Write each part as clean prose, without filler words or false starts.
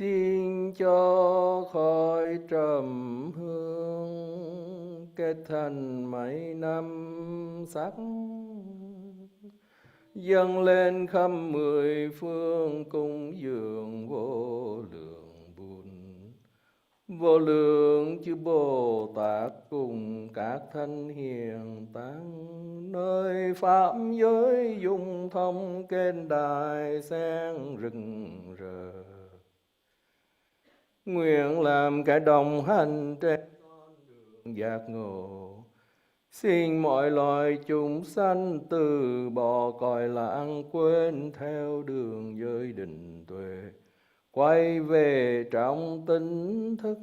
xin cho khói trầm hương kết thành mấy năm sắc, dâng lên khắp mười phương cung dường vô lượng buồn. Vô lượng chư Bồ Tát cùng các thánh hiền tăng, nơi pháp giới dung thông kênh đài sen rừng rờ, nguyện làm kẻ đồng hành trên con đường giác ngộ. Xin mọi loài chúng sanh từ bỏ cõi lãng quên theo đường giới định tuệ, quay về trong tỉnh thức.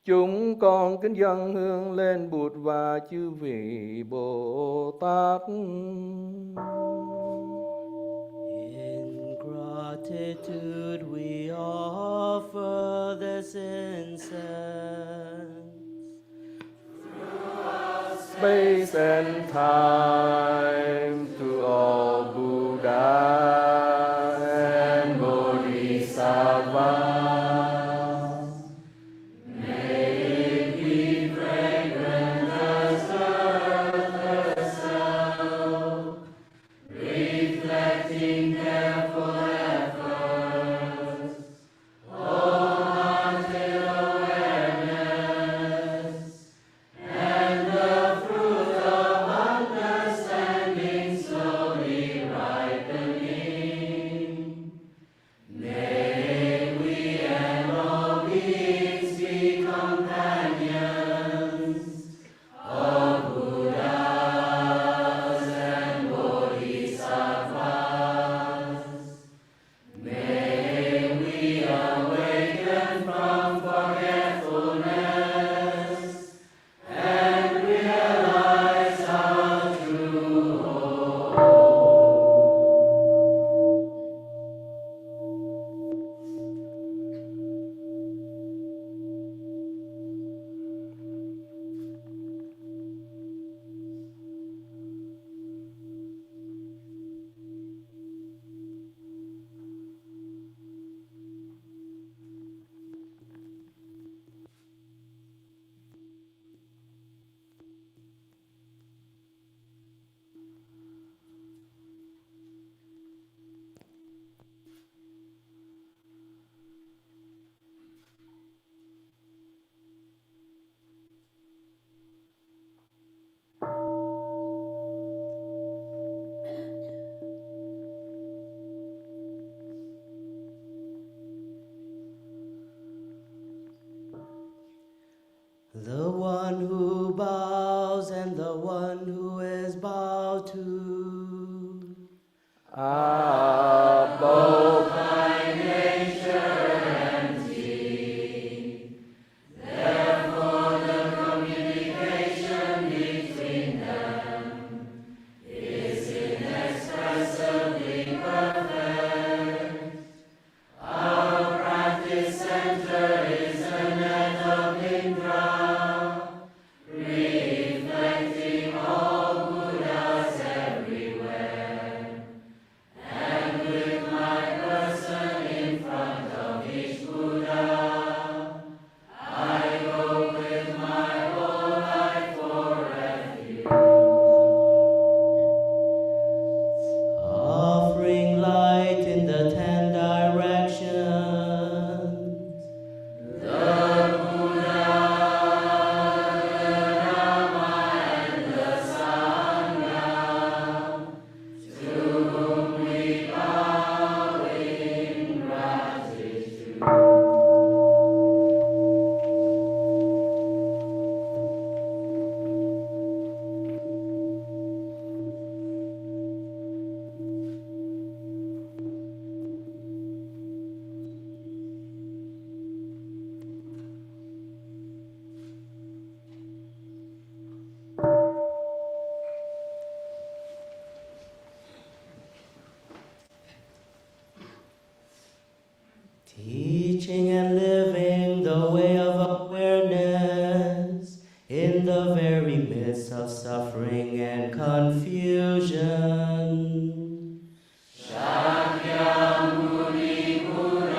Chúng con kính dâng hương lên Bụt và chư vị Bồ Tát. In gratitude we offer this incense. Space and time to all Buddha and Bodhisattvas. May it be fragrant as earth herself, reflecting careful efforts, wholehearted awareness, and the fruit of understanding slowly ripening. May we and all beings be companions of Buddhas and Bodhisattvas. May we awaken from forgetfulness and realize our true hope. The one who bows and the one who is bowed to. Are both by nature empty. Therefore the communication between them is inexpressibly perfect. Our practice center is a net of Indra, reflecting all Buddhas everywhere. And with my person in front of each Buddha, I go with my whole life for refuge. Offering light in the 10 directions. The Buddha, the Dhamma, and the Sangha, to whom we bow in gratitude. Teaching and living the way of awareness in the very midst of suffering and confusion. Shakyamuni Buddha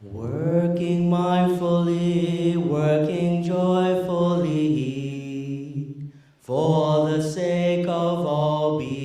Working mindfully, working joyfully, for the sake of all beings.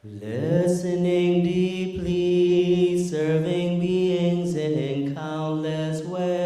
Listening deeply, serving beings in countless ways.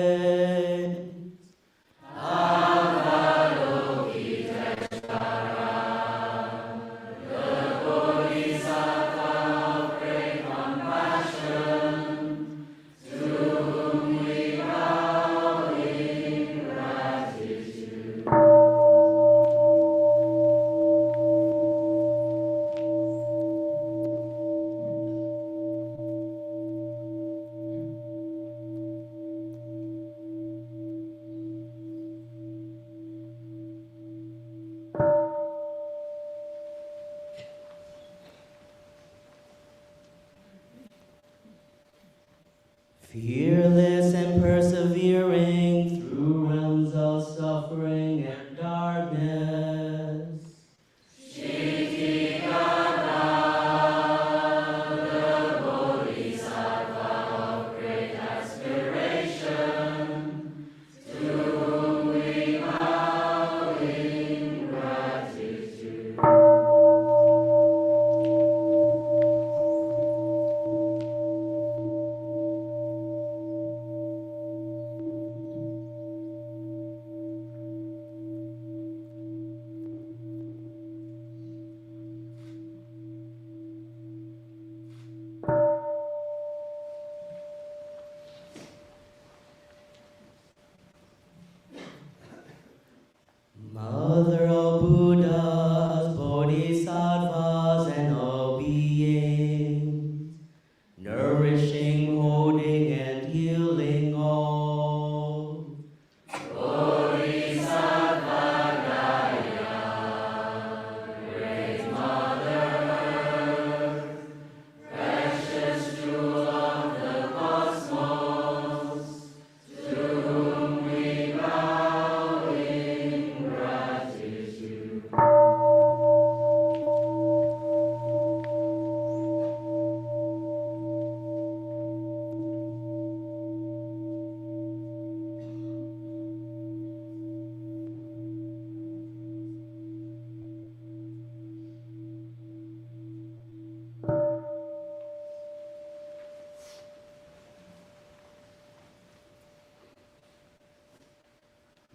Fearless and persevering through realms of suffering and darkness. Mother of Buddhas, Bodhisattvas, and all beings, nourishing, holding, and healing all.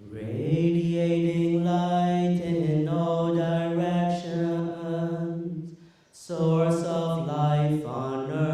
Radiating light in all directions, source of life on earth.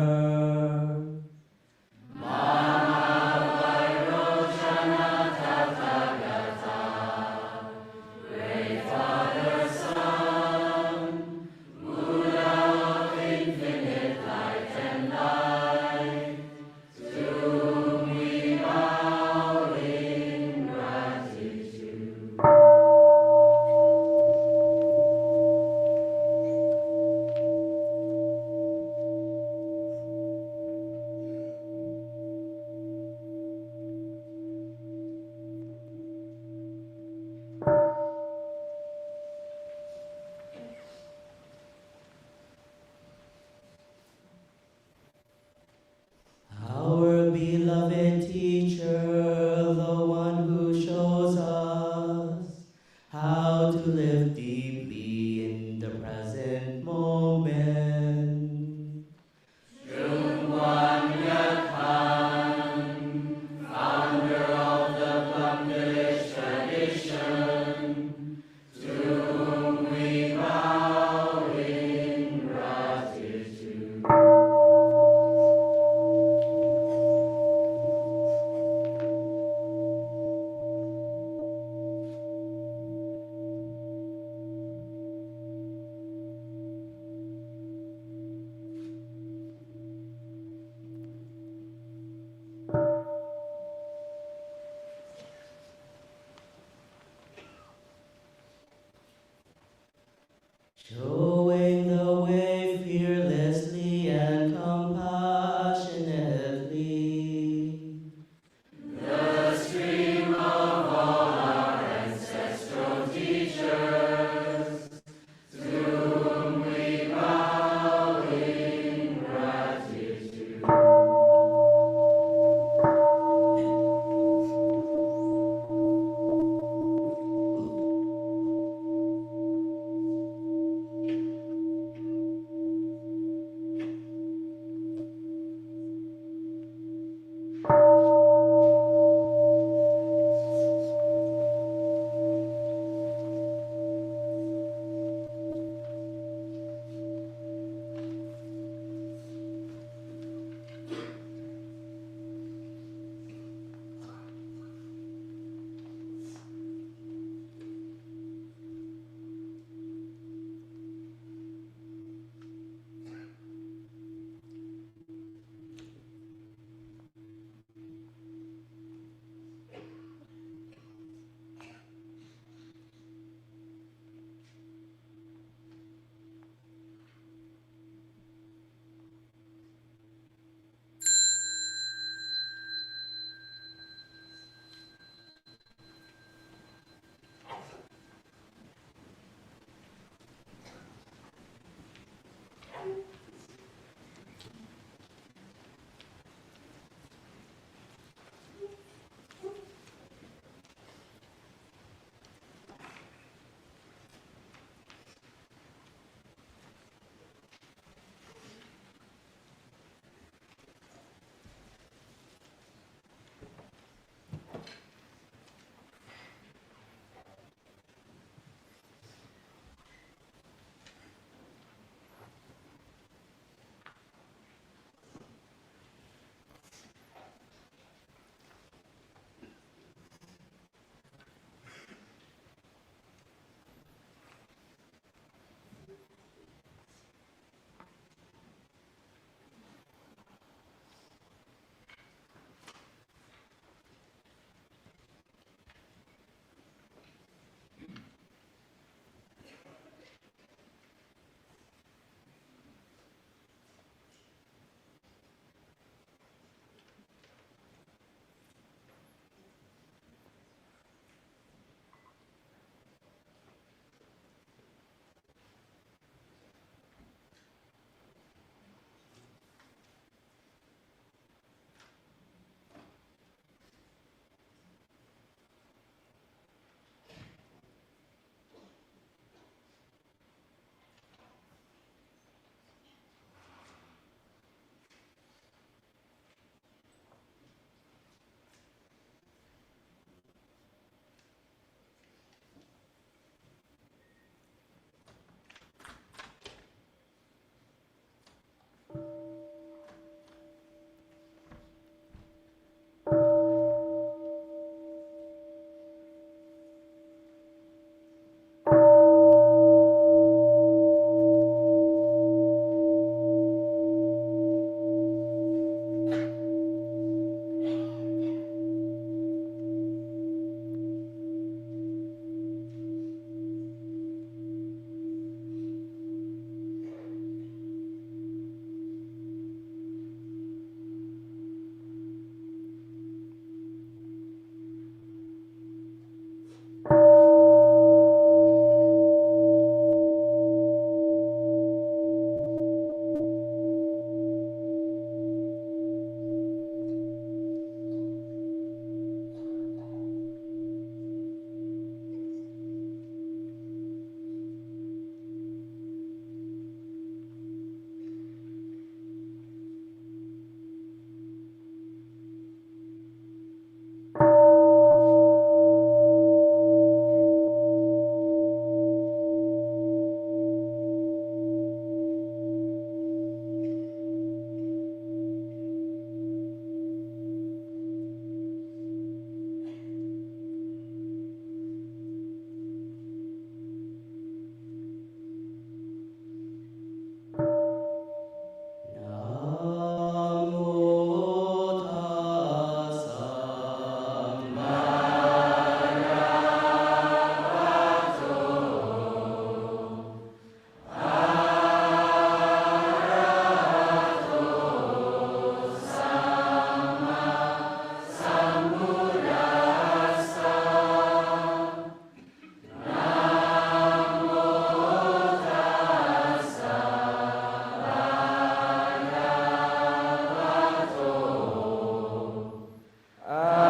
Dharma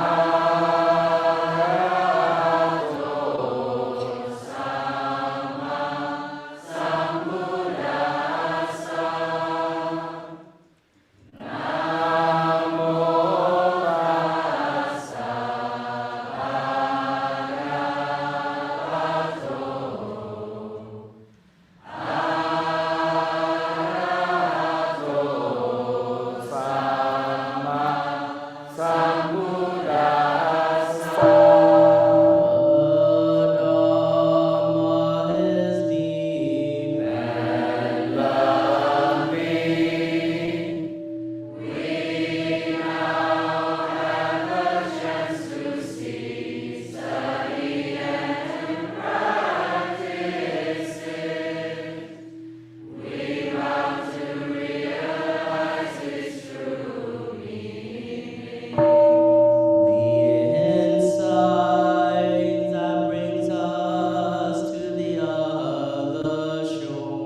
is deep and lovely. The insight that brings us to the other shore.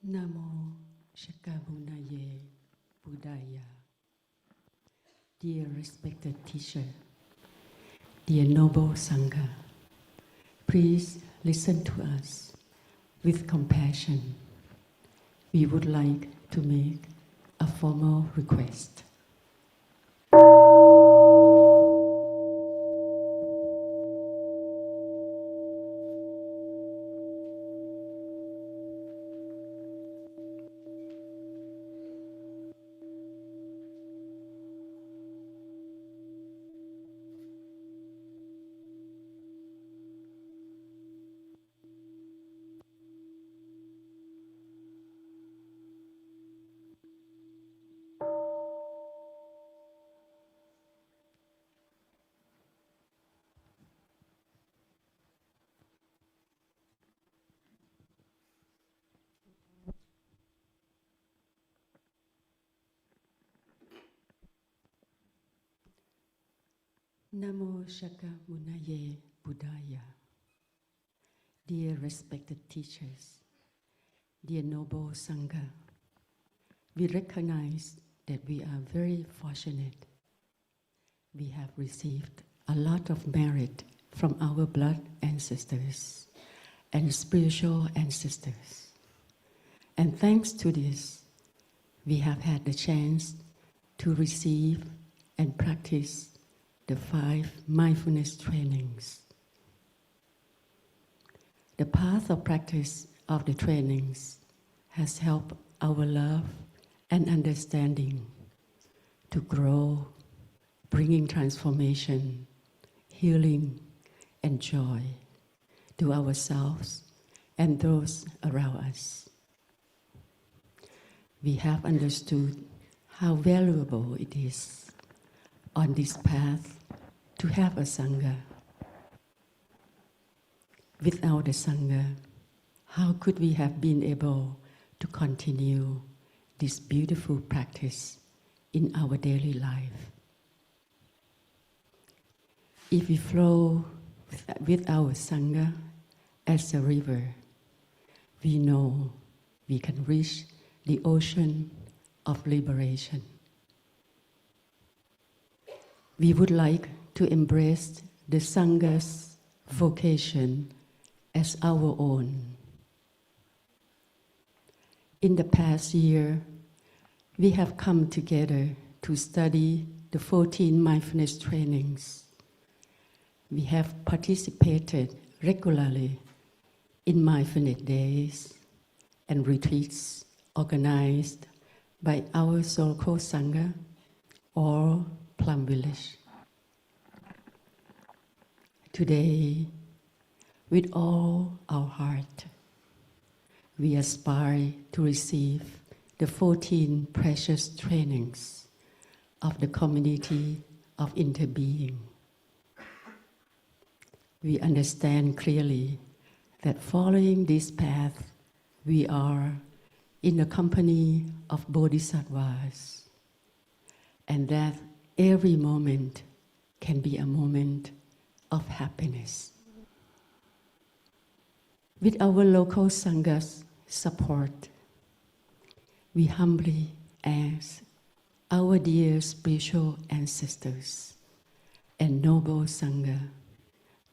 Namo Shakabunaye Buddhaya. Dear respected teacher, dear noble Sangha, please listen to us with compassion. We would like to make a formal request. Namo Shakabunaye Buddhaya. Dear respected teachers, dear noble Sangha, we recognize that we are very fortunate. We have received a lot of merit from our blood ancestors and spiritual ancestors. And thanks to this, we have had the chance to receive and practice the 5 mindfulness trainings. The path of practice of the trainings has helped our love and understanding to grow, bringing transformation, healing, and joy to ourselves and those around us. We have understood how valuable it is on this path to have a Sangha. Without the Sangha, how could we have been able to continue this beautiful practice in our daily life? If we flow with our Sangha as a river, we know we can reach the ocean of liberation. We would like to embrace the Sangha's vocation as our own. In the past year, we have come together to study the 14 mindfulness trainings. We have participated regularly in mindfulness days and retreats organized by our local Sangha or Plum Village. Today, with all our heart, we aspire to receive the 14 precious trainings of the community of interbeing. We understand clearly that following this path, we are in the company of bodhisattvas, and that every moment can be a moment of happiness. With our local Sangha's support, we humbly ask our dear spiritual ancestors and noble Sangha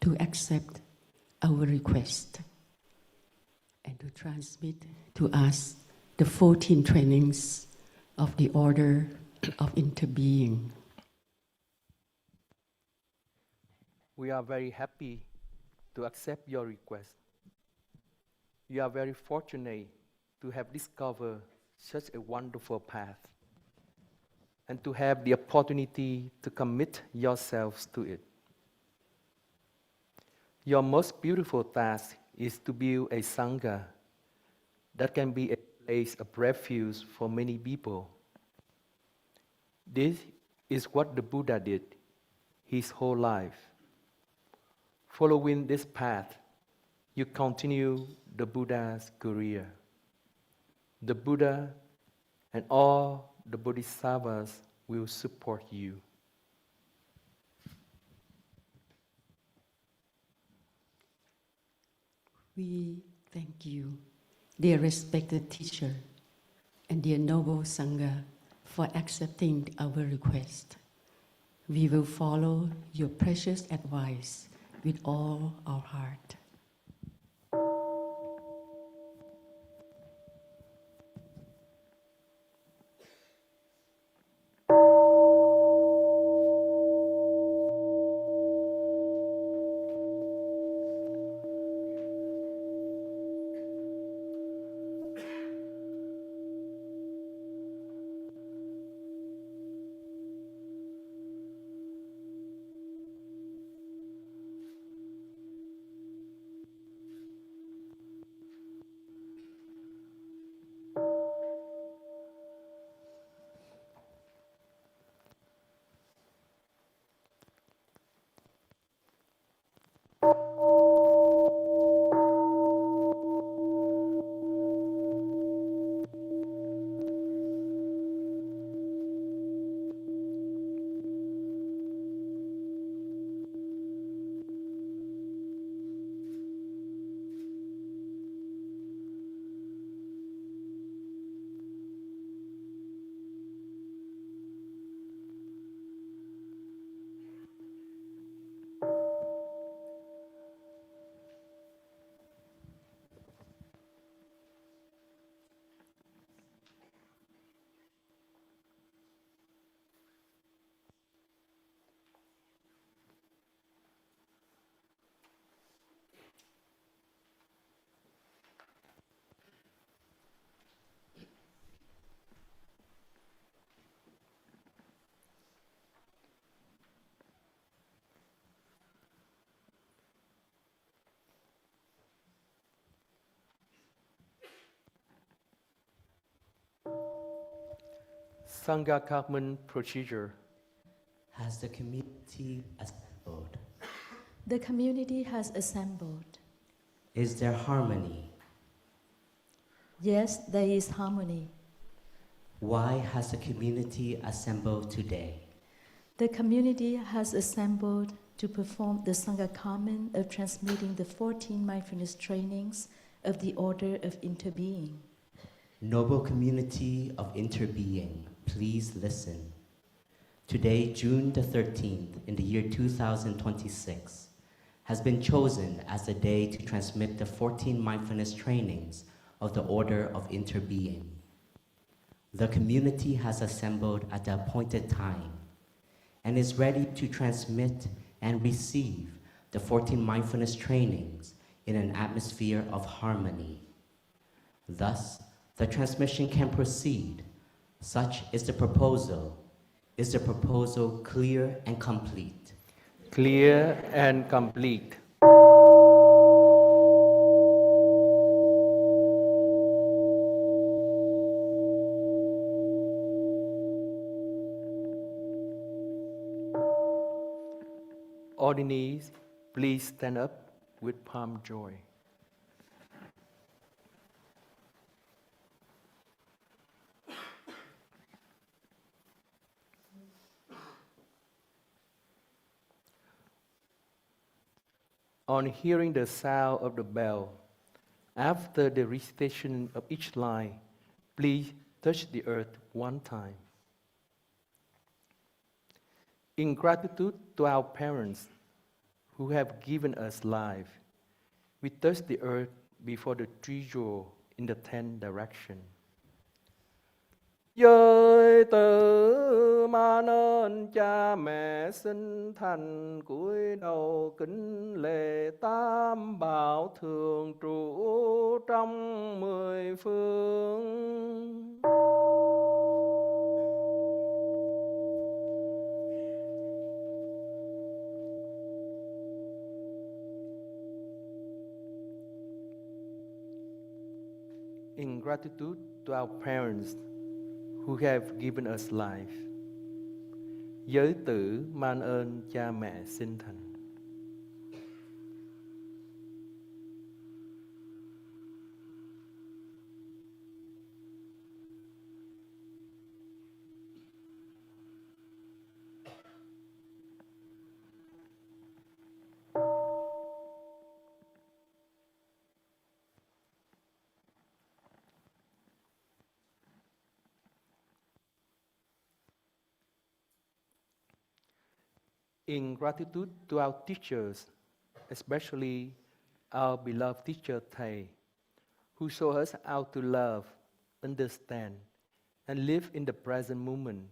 to accept our request and to transmit to us the 14 trainings of the Order of Interbeing. We are very happy to accept your request. You are very fortunate to have discovered such a wonderful path and to have the opportunity to commit yourselves to it. Your most beautiful task is to build a Sangha that can be a place of refuge for many people. This is what the Buddha did his whole life. Following this path, you continue the Buddha's career. The Buddha and all the Bodhisattvas will support you. We thank you dear respected teacher, and dear noble Sangha, for accepting our request. We will follow your precious advice with all our heart. Sangha Karman procedure. Has the community assembled? The community has assembled. Is there harmony? Yes, there is harmony. Why has the community assembled today? The community has assembled to perform the Sangha Karman of transmitting the 14 mindfulness trainings of the Order of Interbeing. Noble community of interbeing, please listen. Today, June the 13th, in the year 2026, has been chosen as the day to transmit the 14 mindfulness trainings of the Order of Interbeing. The community has assembled at the appointed time and is ready to transmit and receive the 14 mindfulness trainings in an atmosphere of harmony. Thus, the transmission can proceed. Such is the proposal. Is the proposal clear and complete? Clear and complete. Ordinees, please stand up with palm joy. On hearing the sound of the bell, after the recitation of each line, please touch the earth one time. In gratitude to our parents who have given us life, we touch the earth before the tree jewel in the 10 direction. Giới tử ma nên cha mẹ sinh thành, cúi đầu kính lễ tam bảo thường trụ trong 10 phương. In gratitude to our parents who have given us life, giới tử man ơn cha mẹ sinh thành. In gratitude to our teachers, especially our beloved teacher Thầy, who show us how to love, understand, and live in the present moment,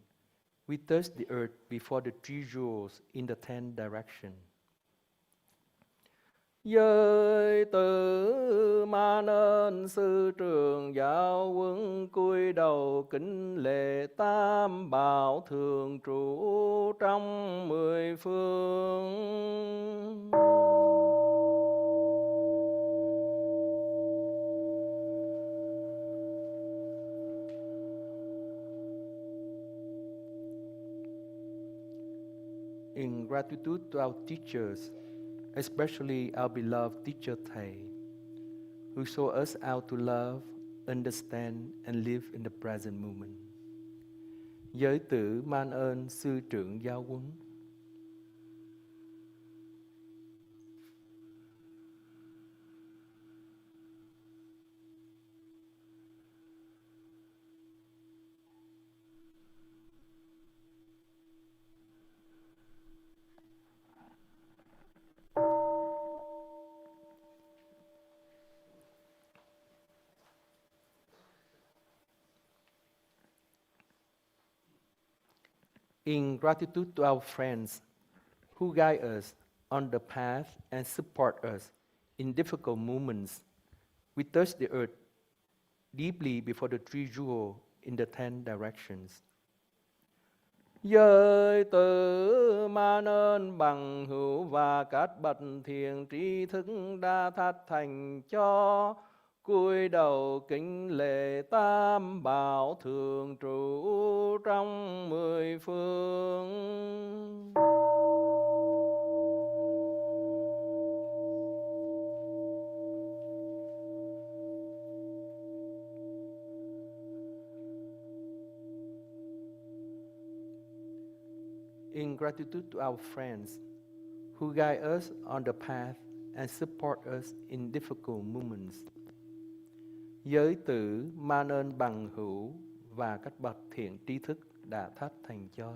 we touch the earth before the three jewels in the 10 directions. Giới tử ma nên sư trường giáo huấn cúi đầu kính lễ tam bảo thường trụ trong 10 phương. In gratitude to our teachers, especially our beloved teacher Thầy, who show us how to love, understand, and live in the present moment. Giới tử man ơn sư trưởng giáo huấn. In gratitude to our friends who guide us on the path and support us in difficult moments, we touch the earth deeply before the three jewels in the 10 directions. Giới tử ma nên bằng hữu và các bậc thiền tri thức đã thắt thành cho, cúi đầu kính lễ tam bảo thường trụ trong 10 phương. In gratitude to our friends who guide us on the path and support us in difficult moments, giới tử ma nên bằng hữu và các bậc thiện tri thức đã thắt thành cho.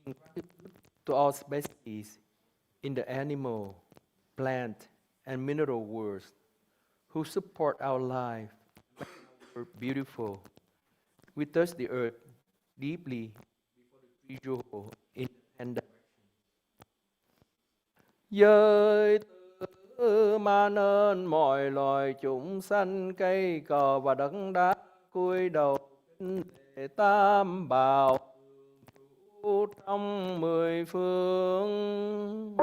In gratitude to all species in the animal, plant, and mineral worlds who support our life, beautiful. We touch the earth deeply before the three jewels in the 10 directions. Giới tử ma nên mọi loài chúng sanh, cây cỏ và đất đá cúi đầu kính lễ tam bảo trong 10 phương.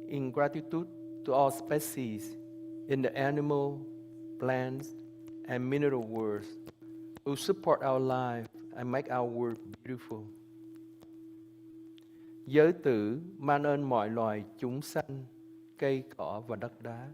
In gratitude to all species in the animal, plants, and mineral worlds who support our life and make our world beautiful. Giới tử man ơn mọi loài chúng sanh, cây cỏ và đất đá.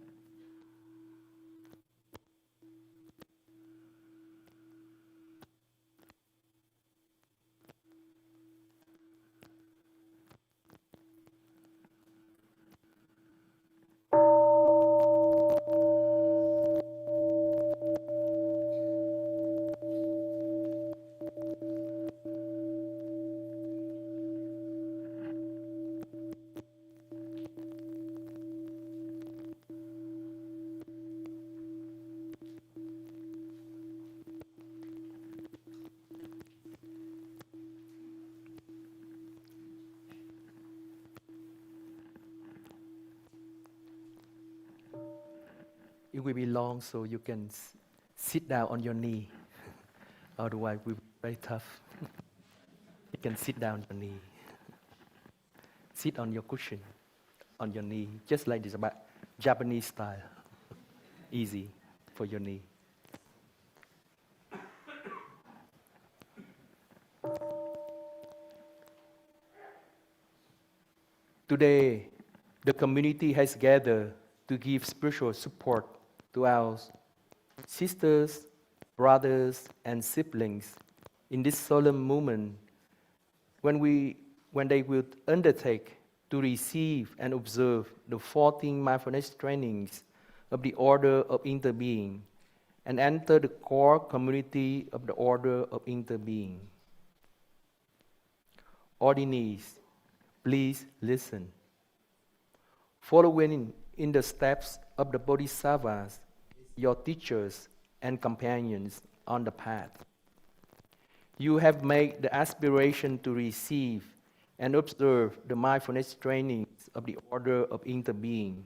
It will be long, so you can sit down on your knee. Otherwise, it will be very tough. You can sit down on your knee. Sit on your cushion, on your knee, just like this, but Japanese style. Easy for your knee. Today, the community has gathered to give spiritual support to our sisters, brothers, and siblings in this solemn moment when they will undertake to receive and observe the 14 mindfulness trainings of the Order of Interbeing and enter the core community of the Order of Interbeing. Ordinees, please listen. Following in the steps of the Bodhisattvas, your teachers and companions on the path. You have made the aspiration to receive and observe the mindfulness trainings of the Order of Interbeing.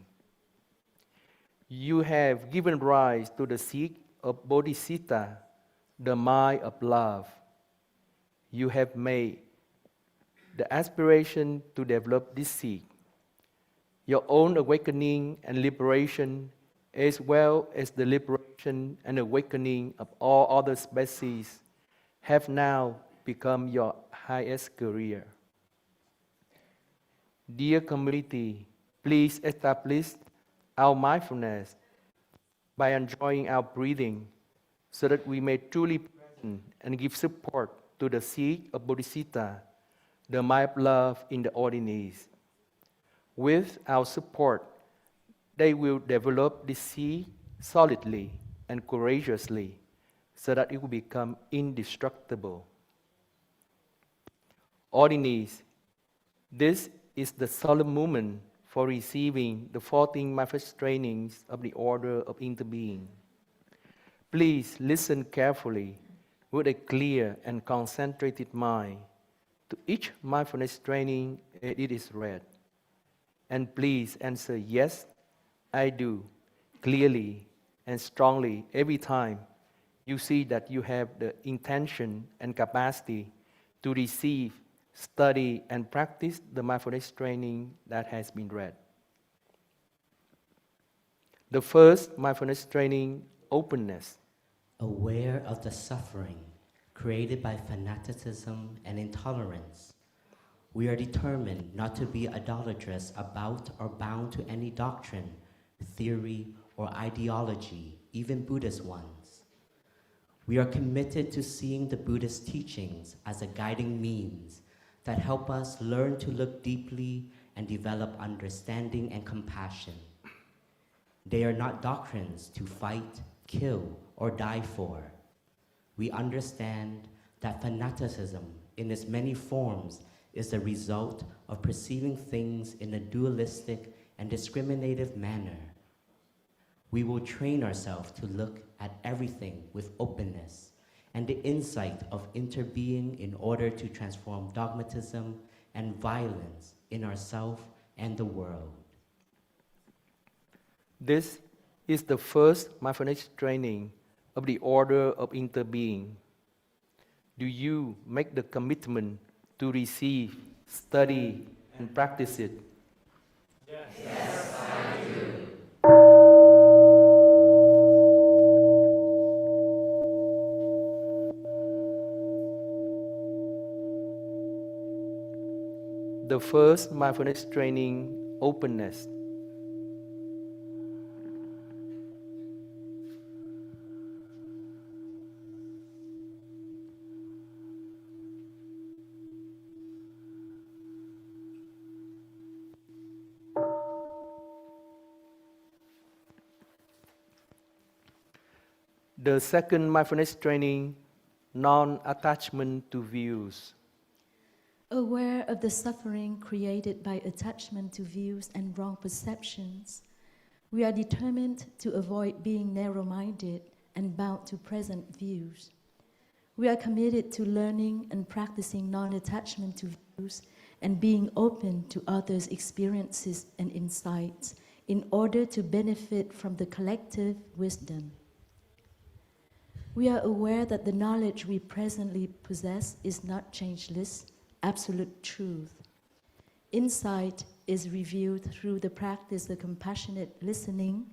You have given rise to the seed of Bodhisattva, the mind of love. You have made the aspiration to develop this seed. Your own awakening and liberation, as well as the liberation and awakening of all other species, have now become your highest career. Dear community, please establish our mindfulness by enjoying our breathing so that we may truly present and give support to the seed of Bodhisattva, the mind of love in the ordinees. With our support, they will develop this seed solidly and courageously so that it will become indestructible. Ordinees, this is the solemn moment for receiving the 14 mindfulness trainings of the Order of Interbeing. Please listen carefully with a clear and concentrated mind to each mindfulness training as it is read. And please answer yes, I do, clearly and strongly every time you see that you have the intention and capacity to receive, study, and practice the mindfulness training that has been read. The first mindfulness training, openness. Aware of the suffering created by fanaticism and intolerance, we are determined not to be idolatrous about or bound to any doctrine, theory, or ideology, even Buddhist ones. We are committed to seeing the Buddhist teachings as a guiding means that help us learn to look deeply and develop understanding and compassion. They are not doctrines to fight, kill, or die for. We understand that fanaticism in its many forms is the result of perceiving things in a dualistic and discriminative manner. We will train ourselves to look at everything with openness and the insight of interbeing in order to transform dogmatism and violence in ourselves and the world. This is the first mindfulness training of the Order of Interbeing. Do you make the commitment to receive, study, and practice it? Yes, I do. The first mindfulness training, openness. The second mindfulness training, non-attachment to views. Aware of the suffering created by attachment to views and wrong perceptions, we are determined to avoid being narrow-minded and bound to present views. We are committed to learning and practicing non-attachment to views and being open to others' experiences and insights in order to benefit from the collective wisdom. We are aware that the knowledge we presently possess is not changeless, absolute truth. Insight is revealed through the practice of compassionate listening,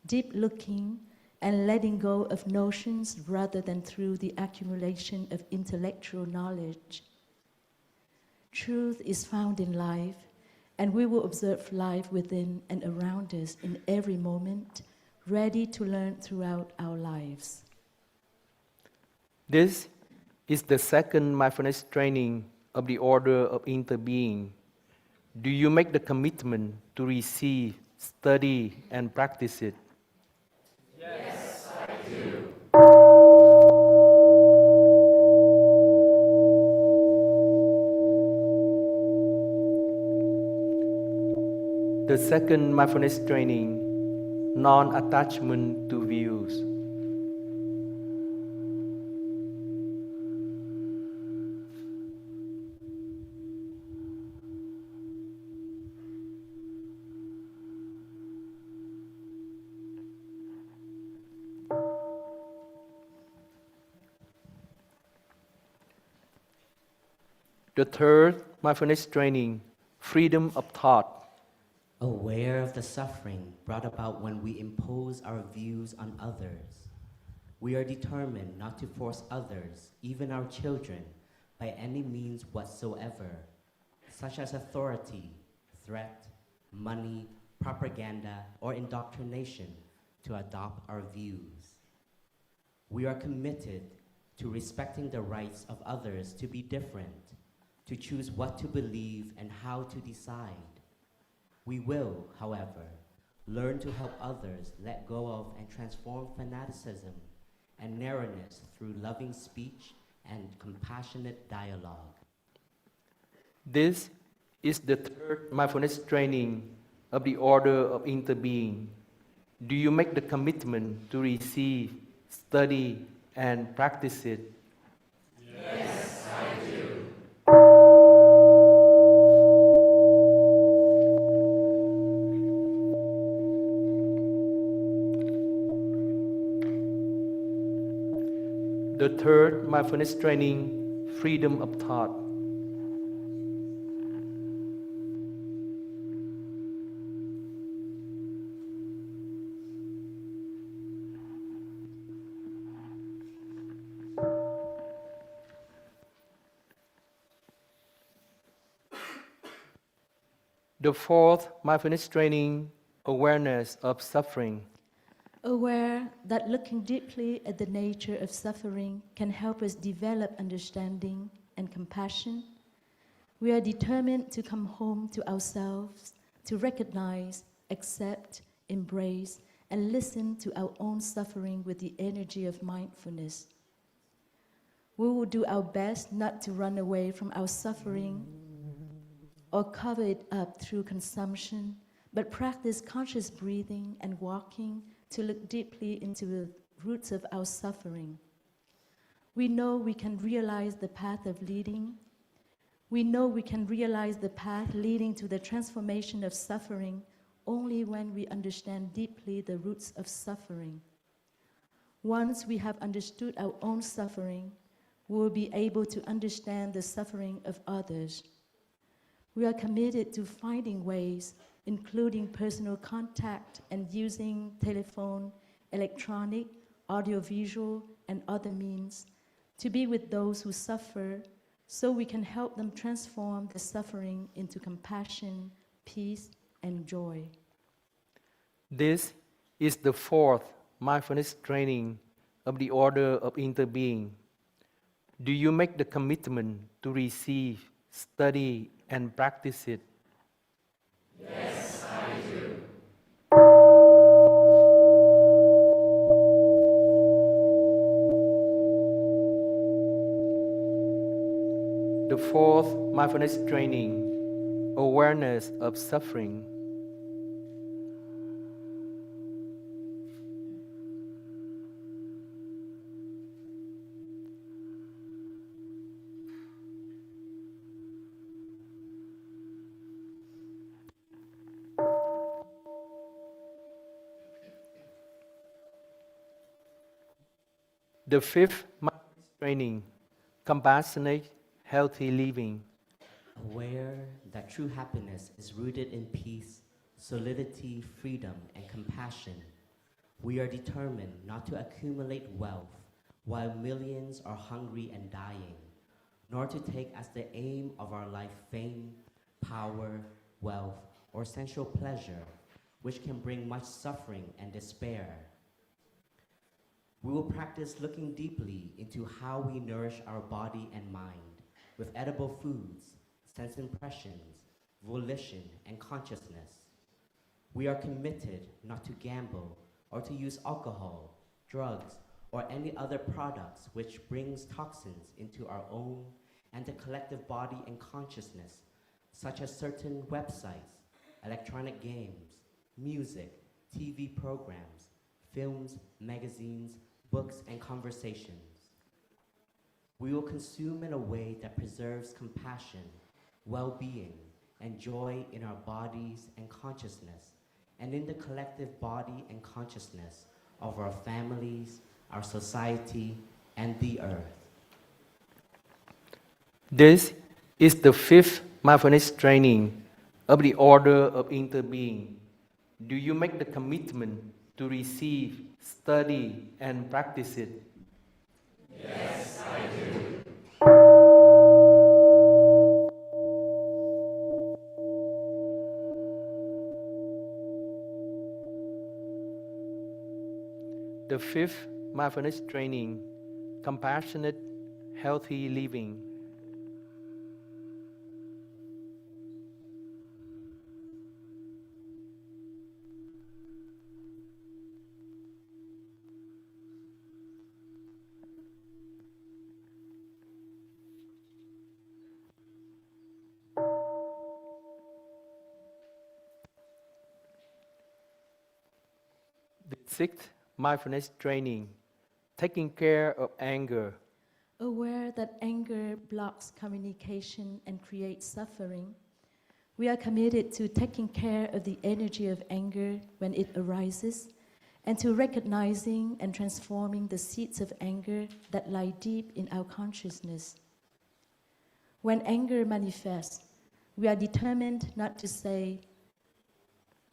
deep looking, and letting go of notions rather than through the accumulation of intellectual knowledge. Truth is found in life, and we will observe life within and around us in every moment, ready to learn throughout our lives. This is the second mindfulness training of the Order of Interbeing. Do you make the commitment to receive, study, and practice it? The second mindfulness training, non-attachment to views. The third mindfulness training, freedom of thought. Aware of the suffering brought about when we impose our views on others. We are determined not to force others, even our children, by any means whatsoever, such as authority, threat, money, propaganda, or indoctrination, to adopt our views. We are committed to respecting the rights of others to be different, to choose what to believe and how to decide. We will, however, learn to help others let go of and transform fanaticism and narrowness through loving speech and compassionate dialogue. This is the third mindfulness training of the Order of Interbeing. Do you make the commitment to receive, study, and practice it? The third mindfulness training, freedom of thought. The fourth mindfulness training, awareness of suffering. Aware that looking deeply at the nature of suffering can help us develop understanding and compassion, we are determined to come home to ourselves, to recognize, accept, embrace, and listen to our own suffering with the energy of mindfulness. We will do our best not to run away from our suffering or cover it up through consumption, but practice conscious breathing and walking to look deeply into the roots of our suffering. We know we can realize the path leading to the transformation of suffering only when we understand deeply the roots of suffering. Once we have understood our own suffering, we will be able to understand the suffering of others. We are committed to finding ways, including personal contact and using telephone, electronic, audiovisual, and other means, to be with those who suffer so we can help them transform the suffering into compassion, peace, and joy. This is the fourth mindfulness training of the Order of Interbeing. Do you make the commitment to receive, study, and practice it? The fourth mindfulness training, awareness of suffering. The fifth mindfulness training, compassionate, healthy living. Aware that true happiness is rooted in peace, solidity, freedom, and compassion, we are determined not to accumulate wealth while millions are hungry and dying, nor to take as the aim of our life fame, power, wealth, or sensual pleasure, which can bring much suffering and despair. We will practice looking deeply into how we nourish our body and mind with edible foods, sense impressions, volition, and consciousness. We are committed not to gamble or to use alcohol, drugs, or any other products which brings toxins into our own and the collective body and consciousness, such as certain websites, electronic games, music, TV programs, films, magazines, books, and conversations. We will consume in a way that preserves compassion, well-being, and joy in our bodies and consciousness, and in the collective body and consciousness of our families, our society, and the earth. This is the fifth mindfulness training of the Order of Interbeing. Do you make the commitment to receive, study, and practice it? Yes, I do. The fifth mindfulness training, compassionate, healthy living. The sixth mindfulness training, taking care of anger. Aware that anger blocks communication and creates suffering, we are committed to taking care of the energy of anger when it arises, and to recognizing and transforming the seeds of anger that lie deep in our consciousness. When anger manifests, we are determined not to say,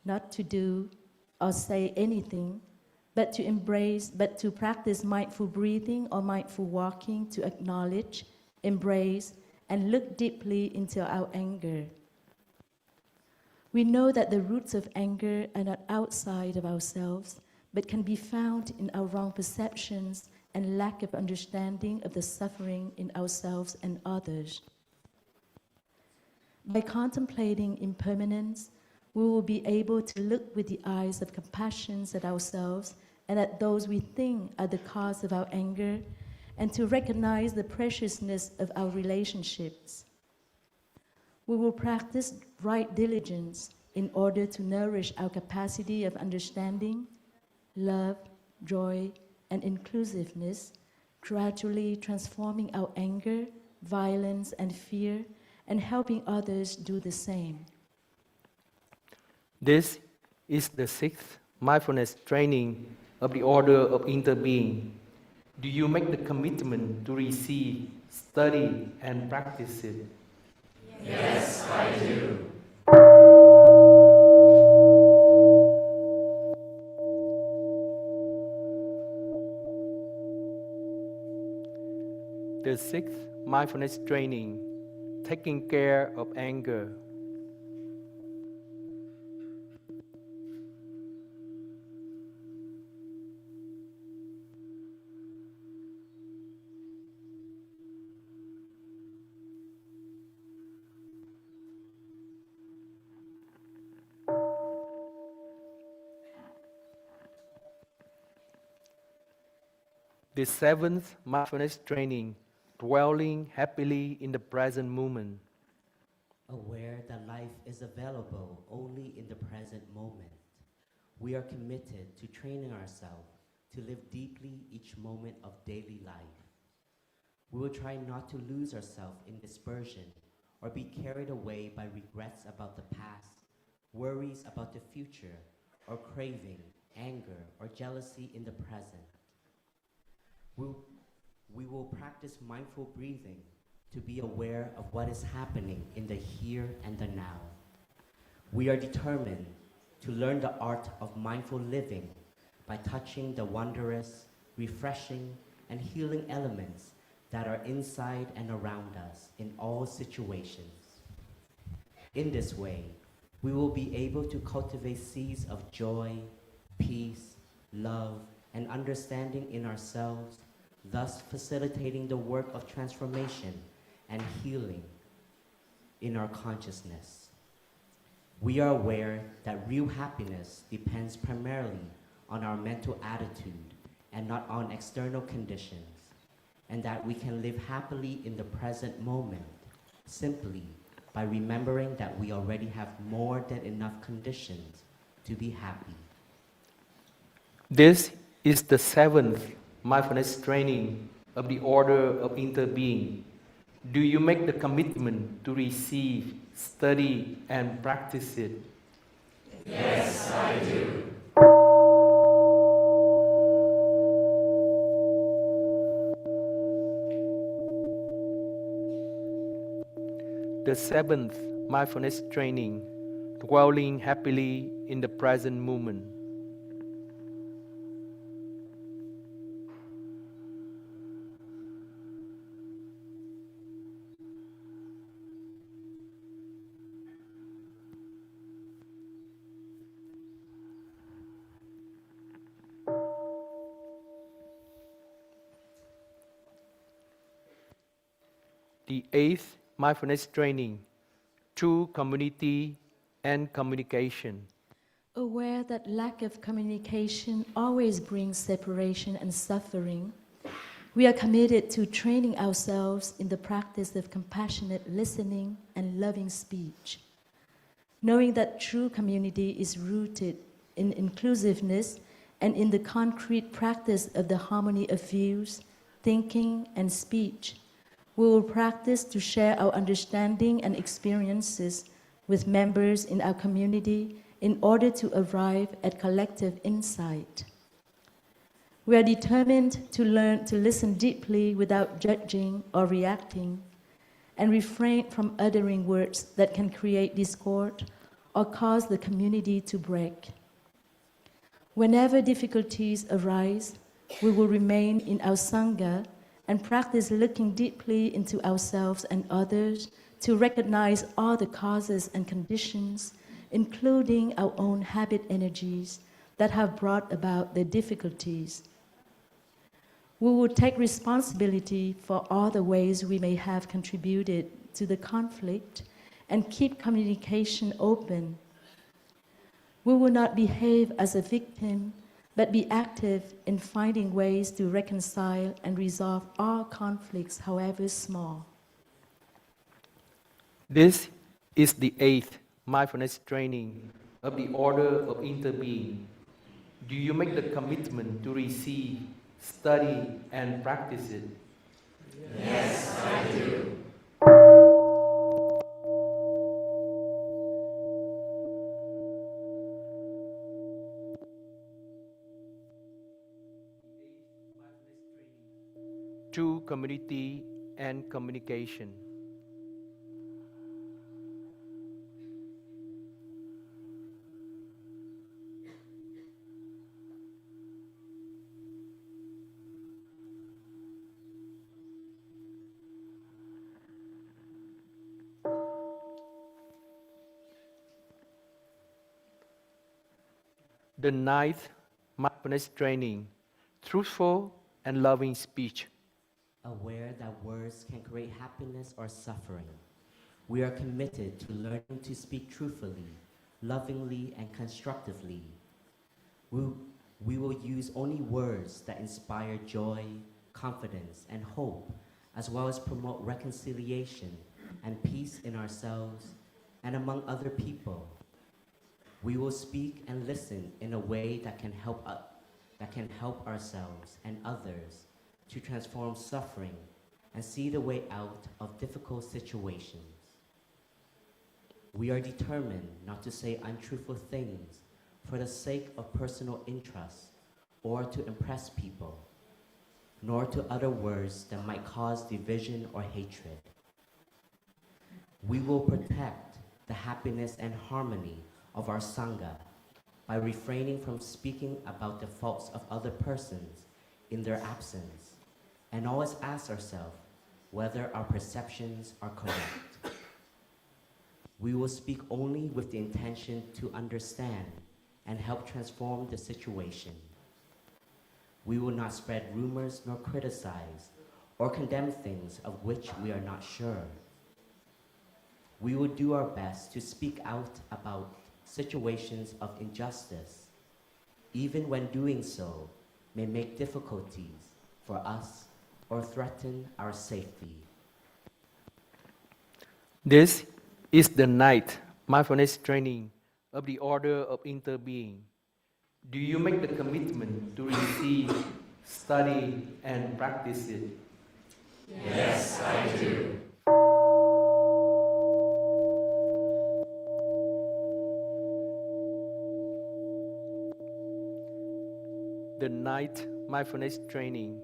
not to do, or say anything, but to practice mindful breathing or mindful walking to acknowledge, embrace, and look deeply into our anger. We know that the roots of anger are not outside of ourselves, but can be found in our wrong perceptions and lack of understanding of the suffering in ourselves and others. By contemplating impermanence, we will be able to look with the eyes of compassion at ourselves and at those we think are the cause of our anger, and to recognize the preciousness of our relationships. We will practice right diligence in order to nourish our capacity of understanding, love, joy, and inclusiveness, gradually transforming our anger, violence, and fear, and helping others do the same. This is the sixth mindfulness training of the Order of Interbeing. Do you make the commitment to receive, study, and practice it? Yes, I do. The sixth mindfulness training, taking care of anger. The seventh mindfulness training, dwelling happily in the present moment. Aware that life is available only in the present moment, we are committed to training ourselves to live deeply each moment of daily life. We will try not to lose ourselves in dispersion or be carried away by regrets about the past, worries about the future, or craving, anger, or jealousy in the present. We will practice mindful breathing to be aware of what is happening in the here and the now. We are determined to learn the art of mindful living by touching the wondrous, refreshing, and healing elements that are inside and around us in all situations. In this way, we will be able to cultivate seeds of joy, peace, love, and understanding in ourselves, thus facilitating the work of transformation and healing in our consciousness. We are aware that real happiness depends primarily on our mental attitude and not on external conditions, and that we can live happily in the present moment simply by remembering that we already have more than enough conditions to be happy. This is the seventh mindfulness training of the Order of Interbeing. Do you make the commitment to receive, study, and practice it? Yes, I do. The seventh mindfulness training, dwelling happily in the present moment. The eighth mindfulness training, true community and communication. Aware that lack of communication always brings separation and suffering, we are committed to training ourselves in the practice of compassionate listening and loving speech. Knowing that true community is rooted in inclusiveness and in the concrete practice of the harmony of views, thinking, and speech, we will practice to share our understanding and experiences with members in our community in order to arrive at collective insight. We are determined to learn to listen deeply without judging or reacting, and refrain from uttering words that can create discord or cause the community to break. Whenever difficulties arise, we will remain in our Sangha and practice looking deeply into ourselves and others to recognize all the causes and conditions, including our own habit energies that have brought about the difficulties. We will take responsibility for all the ways we may have contributed to the conflict and keep communication open. We will not behave as a victim, but be active in finding ways to reconcile and resolve all conflicts, however small. This is the eighth mindfulness training of the Order of Interbeing. Do you make the commitment to receive, study, and practice it? Yes, I do. True community and communication. The ninth mindfulness training, truthful and loving speech. Aware that words can create happiness or suffering, we are committed to learning to speak truthfully, lovingly, and constructively. We will use only words that inspire joy, confidence, and hope, as well as promote reconciliation and peace in ourselves and among other people. We will speak and listen in a way that can help ourselves and others to transform suffering and see the way out of difficult situations. We are determined not to say untruthful things for the sake of personal interest or to impress people, nor to utter words that might cause division or hatred. We will protect the happiness and harmony of our Sangha by refraining from speaking about the faults of other persons in their absence, and always ask ourselves whether our perceptions are correct. We will speak only with the intention to understand and help transform the situation. We will not spread rumors nor criticize or condemn things of which we are not sure. We will do our best to speak out about situations of injustice, even when doing so may make difficulties for us or threaten our safety. This is the ninth mindfulness training of the Order of Interbeing. Do you make the commitment to receive, study, and practice it? Yes, I do. The ninth mindfulness training,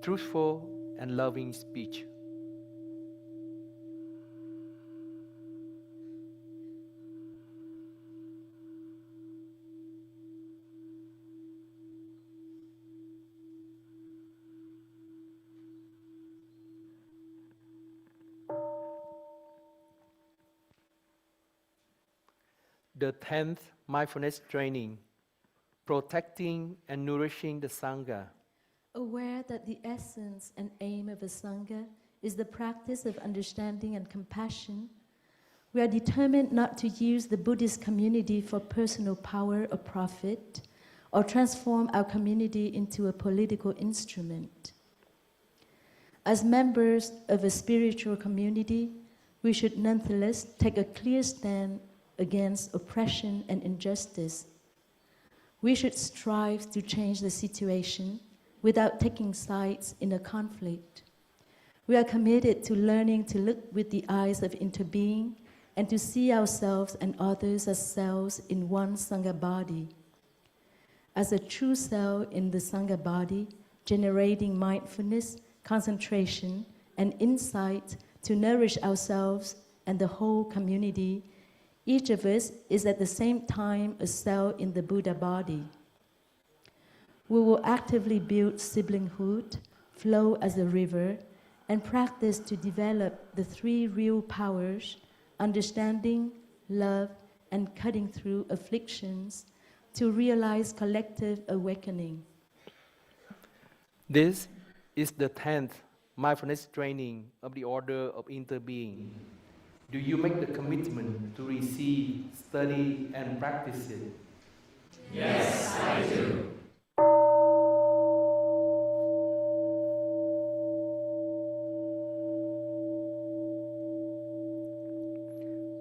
truthful and loving speech. The 10th mindfulness training, protecting and nourishing the Sangha. Aware that the essence and aim of a Sangha is the practice of understanding and compassion, we are determined not to use the Buddhist community for personal power or profit, or transform our community into a political instrument. As members of a spiritual community, we should nonetheless take a clear stand against oppression and injustice. We should strive to change the situation without taking sides in a conflict. We are committed to learning to look with the eyes of interbeing and to see ourselves and others as cells in one Sangha body. As a true cell in the Sangha body, generating mindfulness, concentration, and insight to nourish ourselves and the whole community, each of us is at the same time a cell in the Buddha body. We will actively build siblinghood, flow as a river, and practice to develop the three real powers, understanding, love, and cutting through afflictions, to realize collective awakening. This is the 10th mindfulness training of the Order of Interbeing. Do you make the commitment to receive, study, and practice it? Yes, I do.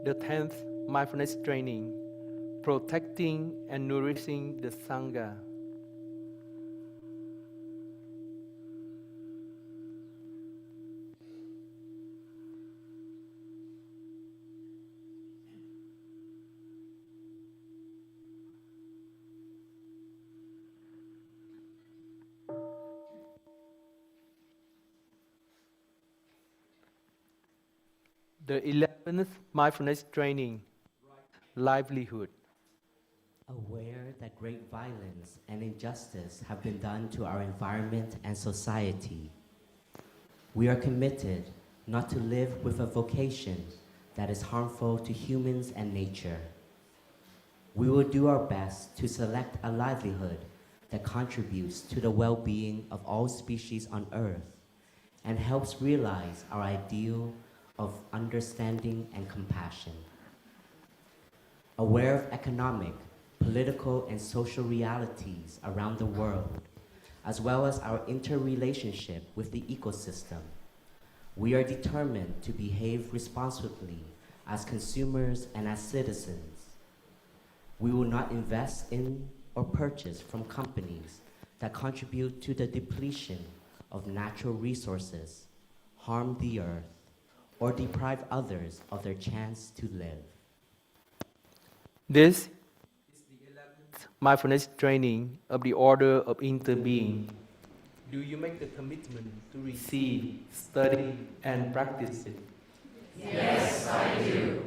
The 10th mindfulness training, protecting and nourishing the Sangha. The 11th mindfulness training, livelihood. Aware that great violence and injustice have been done to our environment and society, we are committed not to live with a vocation that is harmful to humans and nature. We will do our best to select a livelihood that contributes to the well-being of all species on Earth and helps realize our ideal of understanding and compassion. Aware of economic, political, and social realities around the world, as well as our interrelationship with the ecosystem, we are determined to behave responsibly as consumers and as citizens. We will not invest in or purchase from companies that contribute to the depletion of natural resources, harm the earth, or deprive others of their chance to live. This is the 11th mindfulness training of the Order of Interbeing. Do you make the commitment to receive, study, and practice it? Yes, I do.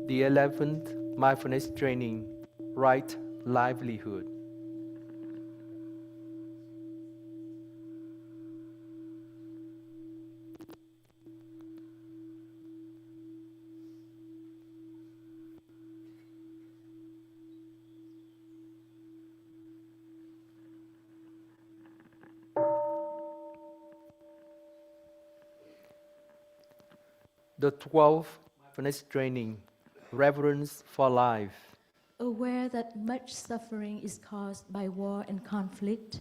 The 11th mindfulness training, right livelihood. The 12th mindfulness training, reverence for life. Aware that much suffering is caused by war and conflict,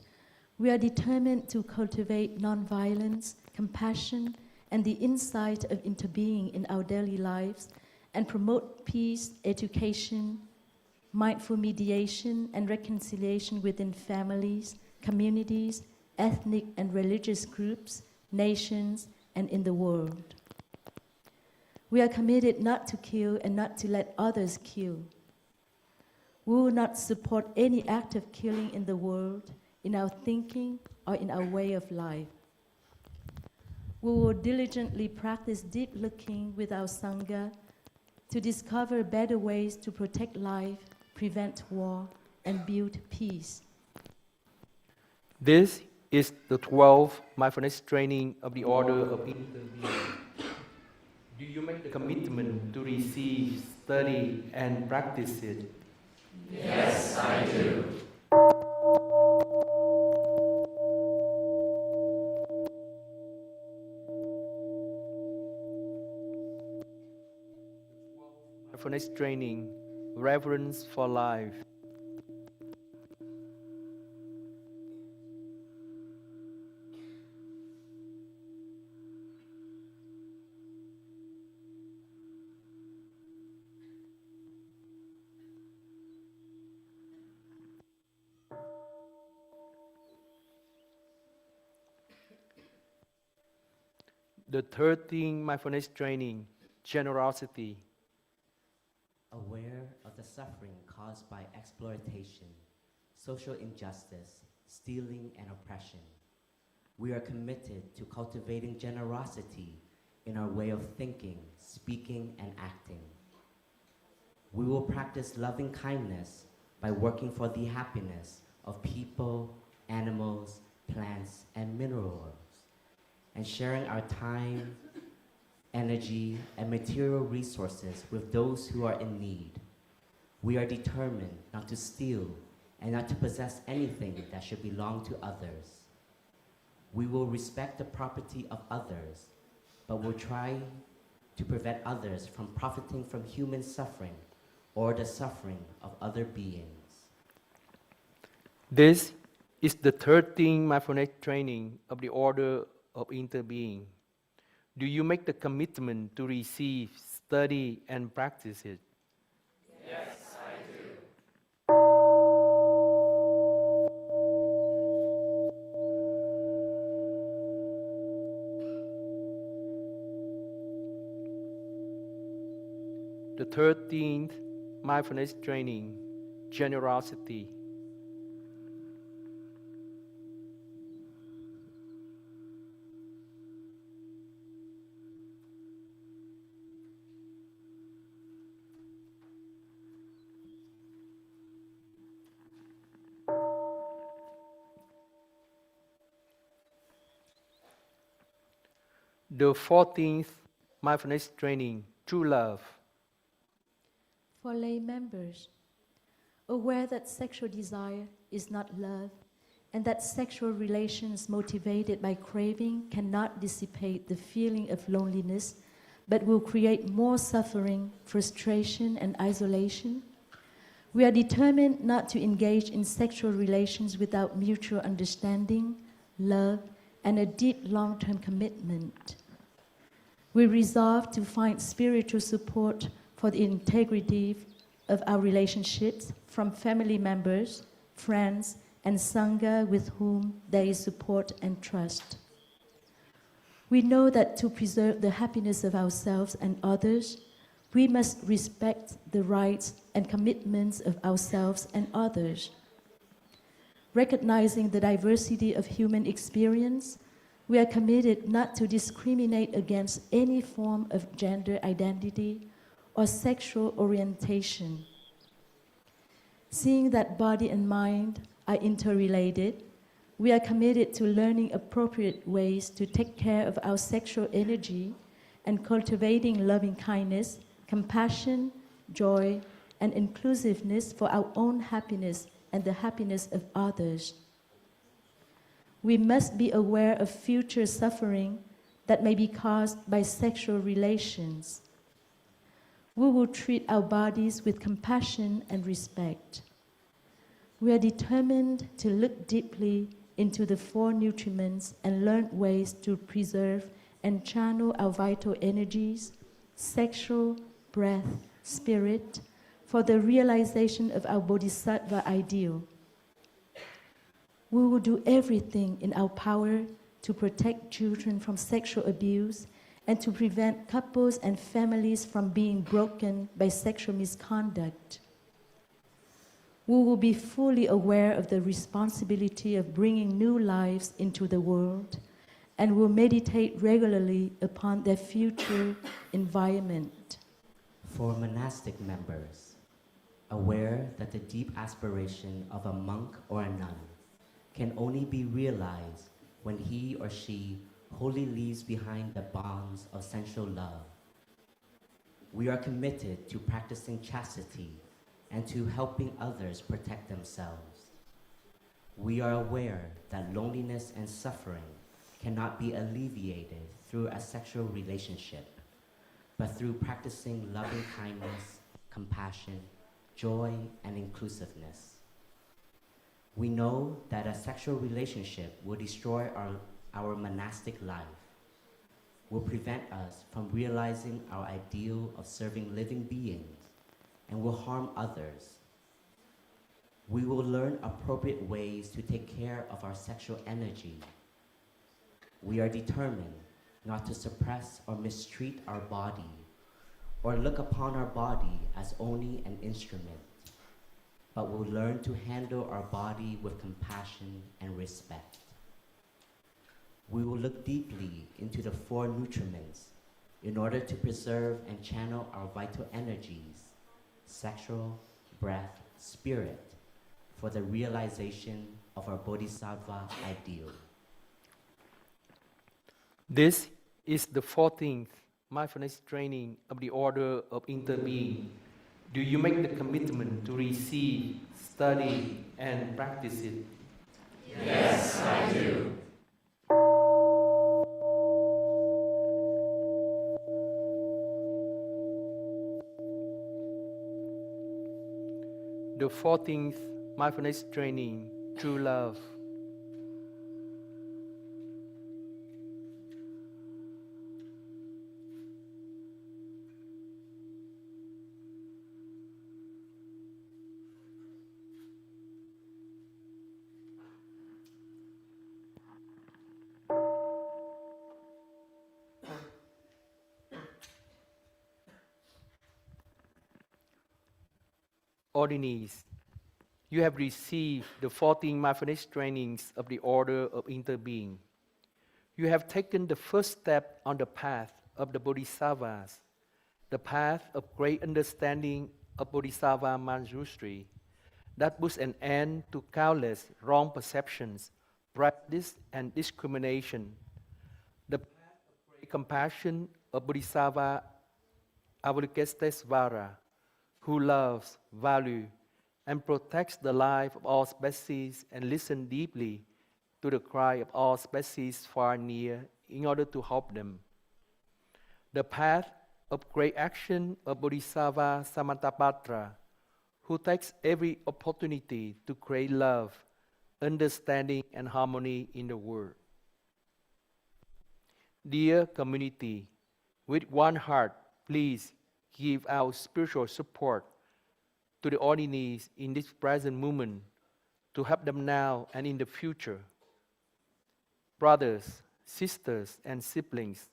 we are determined to cultivate nonviolence, compassion, and the insight of interbeing in our daily lives and promote peace, education, mindful mediation, and reconciliation within families, communities, ethnic and religious groups, nations, and in the world. We are committed not to kill and not to let others kill. We will not support any act of killing in the world, in our thinking, or in our way of life. We will diligently practice deep looking with our Sangha to discover better ways to protect life, prevent war, and build peace. This is the 12th mindfulness training of the Order of Interbeing. Do you make the commitment to receive, study, and practice it? Yes, I do. Mindfulness training, reverence for life. The 13th mindfulness training, generosity. Aware of the suffering caused by exploitation, social injustice, stealing, and oppression, we are committed to cultivating generosity in our way of thinking, speaking, and acting. We will practice loving kindness by working for the happiness of people, animals, plants, and minerals, and sharing our time, energy, and material resources with those who are in need. We are determined not to steal and not to possess anything that should belong to others. We will respect the property of others, but will try to prevent others from profiting from human suffering or the suffering of other beings. This is the 13th mindfulness training of the Order of Interbeing. Do you make the commitment to receive, study, and practice it? Yes, I do. The 13th mindfulness training, generosity. The 14th mindfulness training, true love. For lay members, aware that sexual desire is not love, and that sexual relations motivated by craving cannot dissipate the feeling of loneliness, but will create more suffering, frustration, and isolation, we are determined not to engage in sexual relations without mutual understanding, love, and a deep long-term commitment. We resolve to find spiritual support for the integrity of our relationships from family members, friends, and Sangha with whom there is support and trust. We know that to preserve the happiness of ourselves and others, we must respect the rights and commitments of ourselves and others. Recognizing the diversity of human experience, we are committed not to discriminate against any form of gender identity or sexual orientation. Seeing that body and mind are interrelated, we are committed to learning appropriate ways to take care of our sexual energy and cultivating loving kindness, compassion, joy, and inclusiveness for our own happiness and the happiness of others. We must be aware of future suffering that may be caused by sexual relations. We will treat our bodies with compassion and respect. We are determined to look deeply into the four nutriments and learn ways to preserve and channel our vital energies, sexual, breath, spirit, for the realization of our bodhisattva ideal. We will do everything in our power to protect children from sexual abuse and to prevent couples and families from being broken by sexual misconduct. We will be fully aware of the responsibility of bringing new lives into the world and will meditate regularly upon their future environment. For monastic members, aware that the deep aspiration of a monk or a nun can only be realized when he or she wholly leaves behind the bonds of sensual love. We are committed to practicing chastity and to helping others protect themselves. We are aware that loneliness and suffering cannot be alleviated through a sexual relationship, but through practicing loving kindness, compassion, joy, and inclusiveness. We know that a sexual relationship will destroy our monastic life, will prevent us from realizing our ideal of serving living beings, and will harm others. We will learn appropriate ways to take care of our sexual energy. We are determined not to suppress or mistreat our body, or look upon our body as only an instrument, but will learn to handle our body with compassion and respect. We will look deeply into the four nutriments in order to preserve and channel our vital energies, sexual, breath, spirit, for the realization of our bodhisattva ideal. This is the 14th mindfulness training of the Order of Interbeing. Do you make the commitment to receive, study, and practice it? Yes, I do. The 14th mindfulness training, True Love. Ordinees, you have received the 14 mindfulness trainings of the Order of Interbeing. You have taken the first step on the path of the Bodhisattvas, the path of great understanding of Bodhisattva Manjushri, that puts an end to countless wrong perceptions, prejudice, and discrimination. The path of great compassion of Bodhisattva Avalokitesvara, who loves, values, and protects the life of all species and listens deeply to the cry of all species far and near in order to help them. The path of great action of Bodhisattva Samantabhadra, who takes every opportunity to create love, understanding, and harmony in the world. Dear community, with one heart, please give our spiritual support to the ordinees in this present moment to help them now and in the future. Brothers, sisters, and siblings,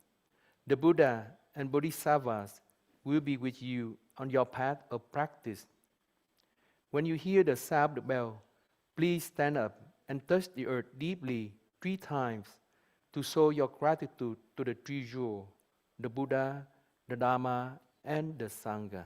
the Buddha and Bodhisattvas will be with you on your path of practice. When you hear the sound of the bell, please stand up and touch the earth deeply 3 times to show your gratitude to the 3 jewels, the Buddha, the Dharma, and the Sangha.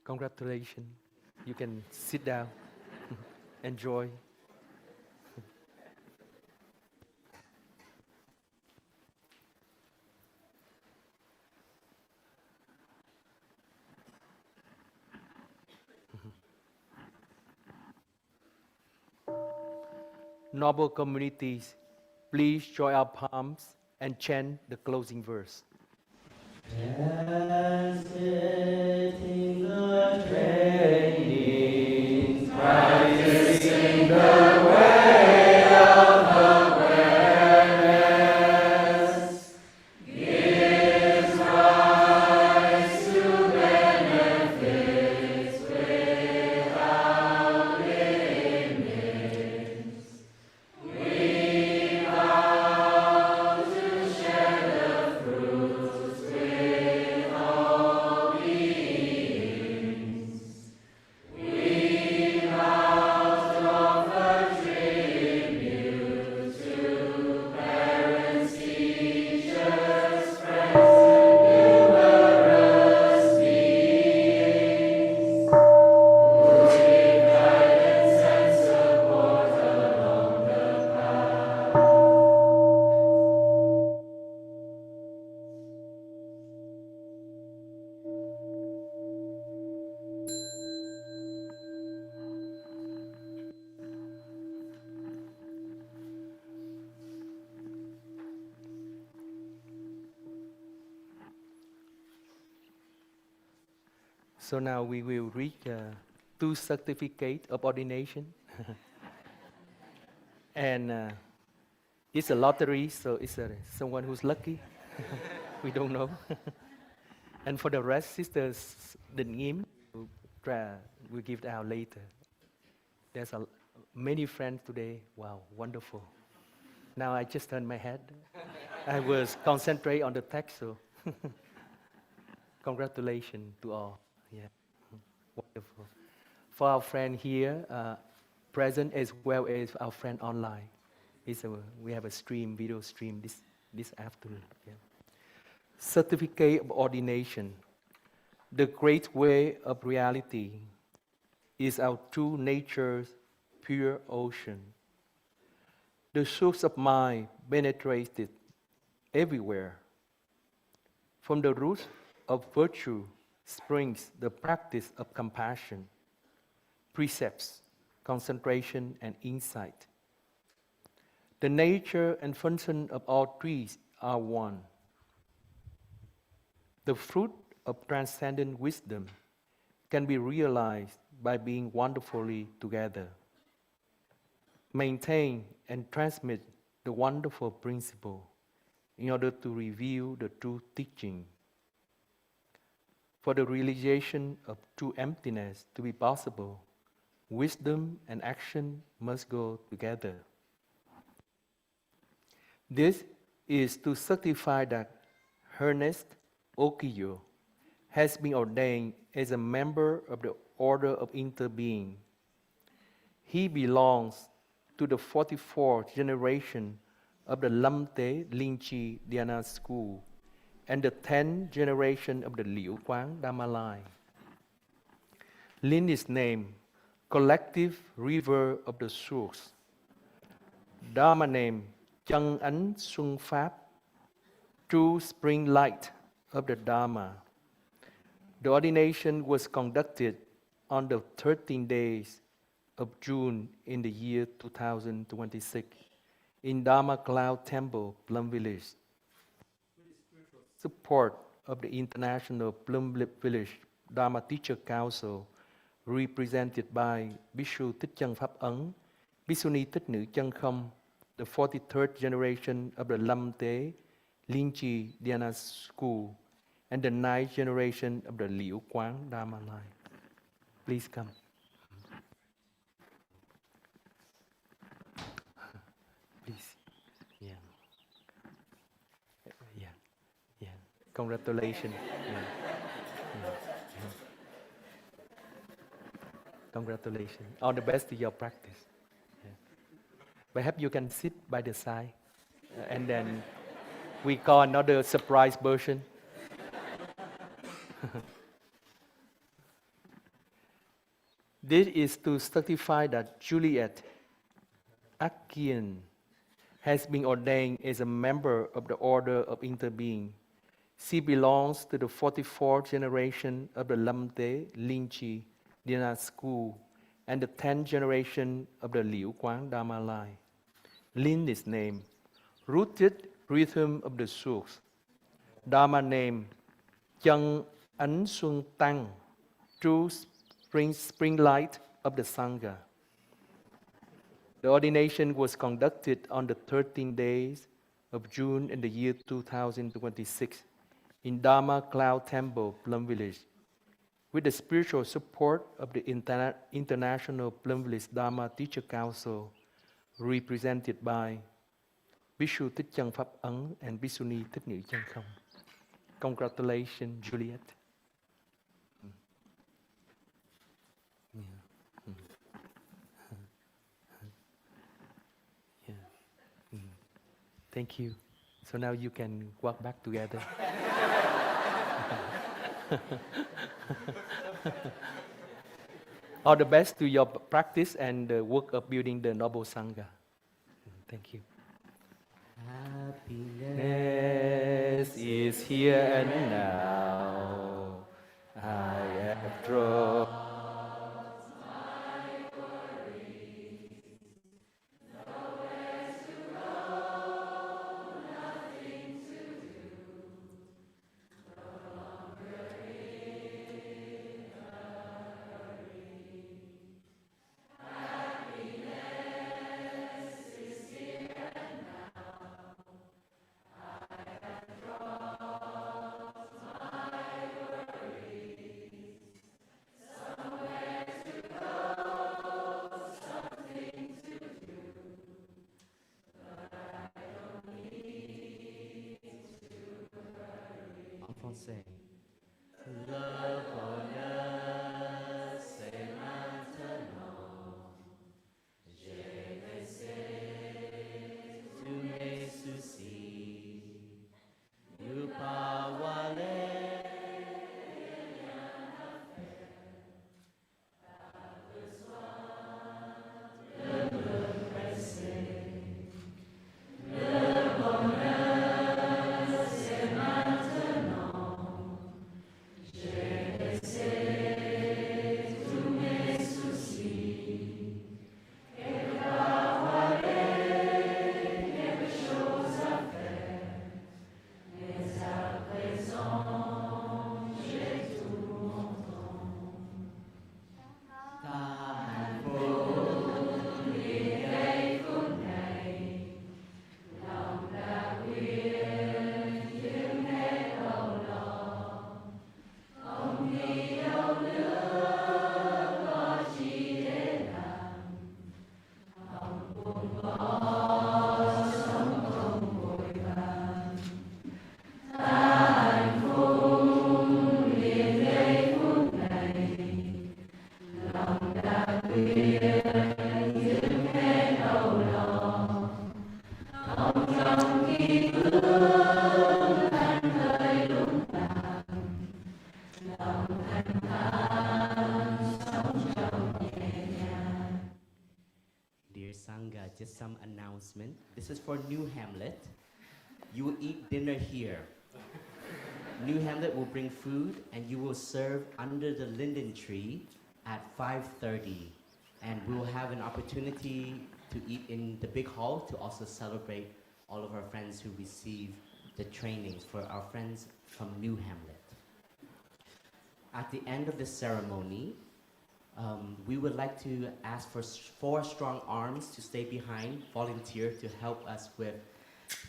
Congratulations. You can sit down, enjoy. Noble communities, please join our palms and chant the closing verse. So now we will read two certificates of ordination. And it's a lottery, so it's someone who's lucky. We don't know. And for the rest, sisters, the name we'll give it out later. There's many friends today. Wow, wonderful. Now I just turned my head. I was concentrate on the text, so congratulations to all. Yeah, wonderful. For our friend here, present as well as our friend online, we have a video stream this afternoon. Yeah. Certificate of ordination. The great way of reality is our true nature's pure ocean. The source of mind penetrated everywhere. From the root of virtue springs the practice of compassion, precepts, concentration, and insight. The nature and function of all trees are one. The fruit of transcendent wisdom can be realized by being wonderfully together. Maintain and transmit the wonderful principle in order to reveal the true teaching. For the realization of true emptiness to be possible, wisdom and action must go together. This is to certify that Ernest Okiyo has been ordained as a member of the Order of Interbeing. He belongs to the 44th generation of the Lamte Lingchi Dhyana school and the 10th generation of the Liu Quang Dharma line. Lin is named Collective River of the Source. Dharma name Chân Ánh Xuân Pháp, True Spring Light of the Dharma. The ordination was conducted on the 13 days of June in the year 2026 in Dharma Cloud Temple, Plum Village. Support of the International Plum Village Dharma Teacher Council, represented by Bhikshu Thích Chân Pháp Ấn, Bhikshuni Thích Nữ Chân Không, the 43rd generation of the Lamte Lingchi Dhyana school, and the 9th generation of the Liu Quang Dharma line. Please come. Please. Yeah. Yeah. Yeah. Congratulations. Yeah. Yeah. Yeah. Congratulations. All the best to your practice. Yeah. Perhaps you can sit by the side, and then we call another surprise version. This is to certify that Juliet Akian has been ordained as a member of the Order of Interbeing. She belongs to the 44th generation of the Lamte Linchi Dina school and the 10th generation of the Liu Quang Dharma line. Lin is name, rooted rhythm of the source. Dharma name, Chân Ấn Xuân Tăng, true spring light of the Sangha. The ordination was conducted on the 13 days of June in the year 2026 in Dharma Cloud Temple, Plum Village, with the spiritual support of the International Plum Village Dharma Teacher Council, represented by Bhikshu Thích Chân Pháp Ấn and Bhikshuni Thích Nhị Chân Không. Congratulations, Juliet. Thank you. So now you can walk back together. All the best to your practice and the work of building the noble Sangha. Thank you. Happiness is here and now. I have dropped. En français. Le bonheur, c'est maintenant. J'ai laissé tous mes soucis. Ne pas voiler. Dear Sangha, just some announcement. This is for New Hamlet. You will eat dinner here. New Hamlet will bring food and you will serve under the linden tree at 5:30. And we will have an opportunity to eat in the big hall to also celebrate all of our friends who receive the trainings for our friends from New Hamlet. At the end of the ceremony, we would like to ask for 4 strong arms to stay behind, volunteer to help us with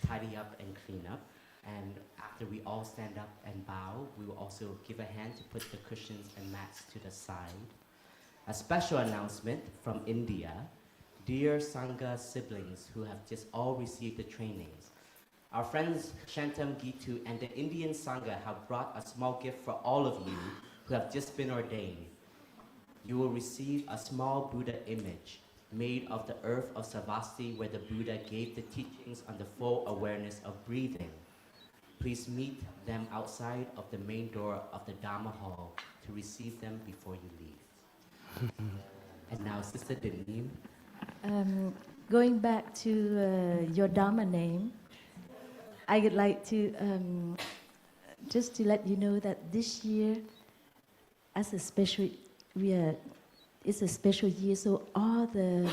tidy up and clean up. And after we all stand up and bow, we will also give a hand to put the cushions and mats to the side. A special announcement from India. Dear Sangha siblings who have just all received the trainings, our friends Shantam Gitu and the Indian Sangha have brought a small gift for all of you who have just been ordained. You will receive a small Buddha image made of the earth of Savasti where the Buddha gave the teachings on the full awareness of breathing. Please meet them outside of the main door of the Dharma hall to receive them before you leave. And now, Sister Denise. Going back to your Dharma name, I would like to just to let you know that this year, as a special, it's a special year. So all the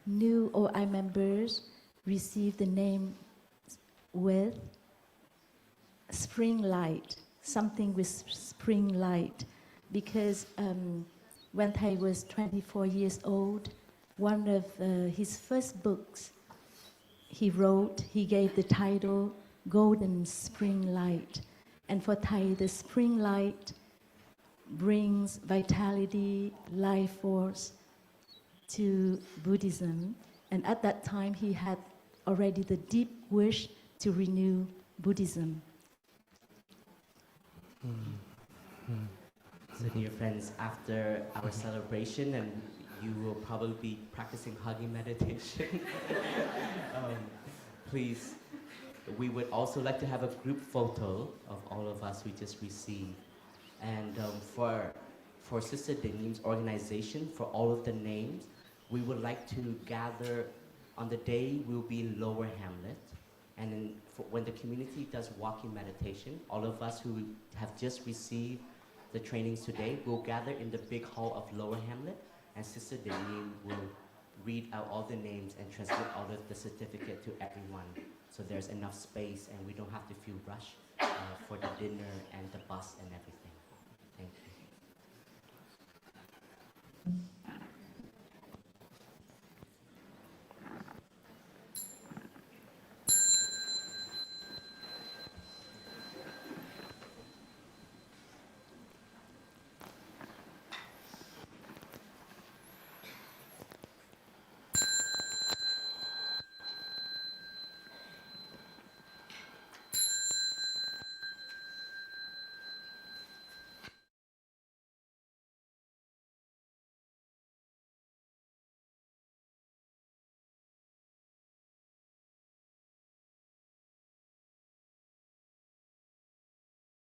new OI members receive the name with spring light, something with spring light, because when Thầy was 24 years old, one of his first books he wrote, he gave the title Golden Spring Light. And for Thầy, the spring light brings vitality, life force to Buddhism. And at that time, he had already the deep wish to renew Buddhism. So dear friends, after our celebration, and you will probably be practicing hugging meditation, please, we would also like to have a group photo of all of us we just received. And for Sister Denise's organization, for all of the names, we would like to gather on the day we'll be in Lower Hamlet. And then when the community does walking meditation, all of us who have just received the trainings today will gather in the big hall of Lower Hamlet, and Sister Denise will read out all the names and transmit all of the certificate to everyone. So there's enough space and we don't have to feel rushed for the dinner and the bus and everything.